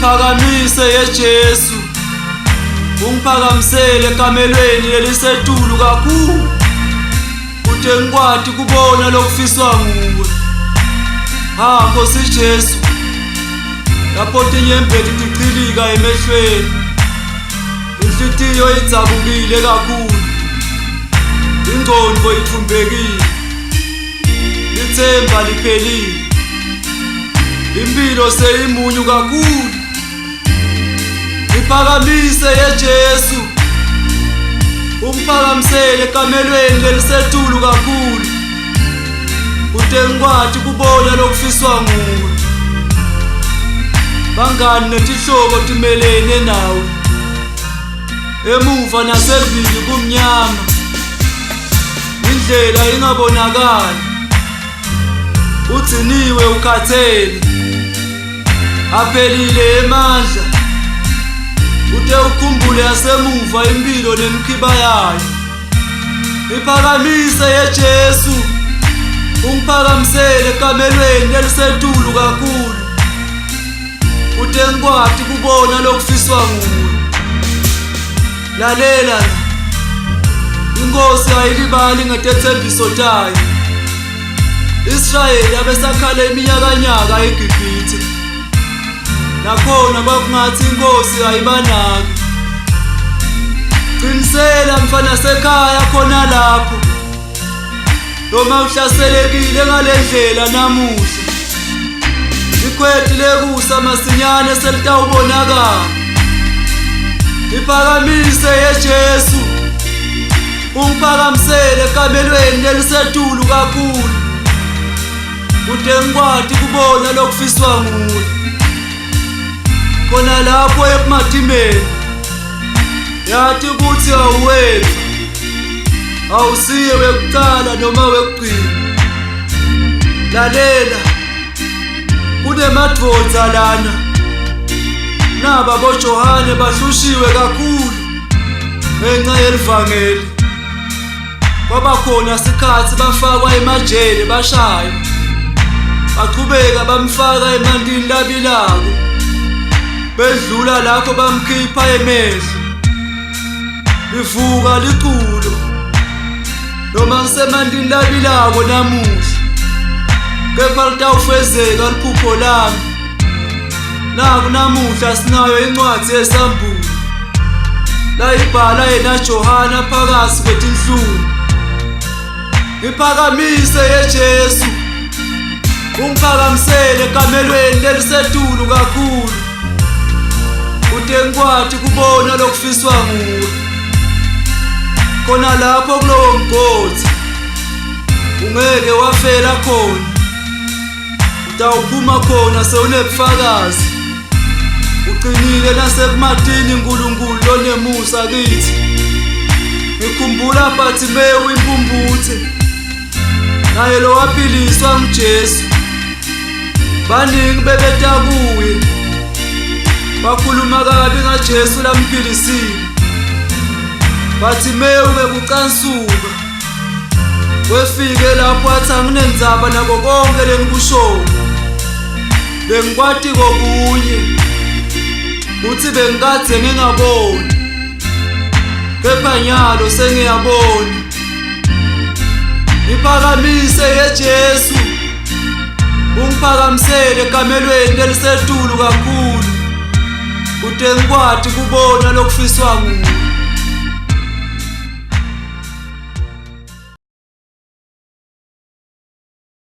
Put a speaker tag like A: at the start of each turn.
A: Ngiphakamise yeJesu, ungiphakamisele ekamelweni lelisetulu kakhulu, kude ngikwati kubona lokufiswa nguwe. Nkosi Jesu, lapho tinyembeti ticilika emehlweni, inhlitiyo idzabukile kakhulu, ingqondo ithumbekile, ithemba liphelile, impilo seyimunyu kakhulu. Ngiphakamise yeJesu, ungiphakamisele ekamelweni lelisetulu kakhulu, kude ngikwati kubona lokufiswa nguwe. Bangani netihlobo timelene nawe, emuva nasembili kumnyama, indlela ingabonakali, udziniwe ukhathele, aphelile emandla, ude ukhumbule yasemuva impilo nemkhiba yayo. Ngiphakamise yeJesu, ungiphakamisele ekamelweni lelisetulu kakhulu, kude ngikwati kubona lokufiswa nguwe. Lalela la, iNkosi ayilibali ngetethembiso tayo. Israyeli abesakhala iminyakanyaka eGibhithe, nakhona kwakungathi iNkosi ayibanaki. Qinisela mfana sekhaya khona lapho, noma uhlaselekile ngalendlela namuhla, ikhweti lekusa masinyane selitawubonakala. Ngiphakamise yeJesu, ungiphakamisele ekamelweni lelisetulu kakhulu, kude ngikwati kubona lokufiswa nguwe. Khona lapho ekumadimeni, yathi ukuthi awuwedwa, awusiye wekuqala noma wekugcina. Lalela, kunemadvodza lana, naba boJohane bahlushiwe kakhulu ngenxa yelivangeli. Kwabakhona sikhathi bafakwa emajele bashaywa, bachubeka bamfaka emantini labilako, bedlula lapho bamkhipha emehlo. Livuka liculo, noma ngisemantini labilako namuhla, kepha litawufezeka liphupho lami. Naku namuhla sinayo incwadi yesambulu, layibhala yena Johana phakathi kwetinhlungu. Ngiphakamise yeJesu, ungiphakamisele ekamelweni lelisetulu kakhulu, kude ngikwati kubona lokufiswa nguwe. Khona lapho kulowo mgodi, ungeke wafela khona, utawuphuma khona sewunebufakazi, uqinile nasekumatini uNkulunkulu lonemusa kithi. Ngikhumbula Bhathimewu impumputhe, naye lo waphiliswa nguJesu. Baningi bebeta kuye, bakhuluma kabi ngaJesu lamphilisile. Bhathimewu bekucansuka, wefike lapho athi anginendzaba nako konke lengikushoyo. Bengikwati kokunye, uthi bengikade ngingaboni, kepha nyalo sengiyabona. Ngiphakamise yeJesu, ungiphakamisele ekamelweni lelisetulu kakhulu, kude ngikwati kubona lokufiswa nguwe.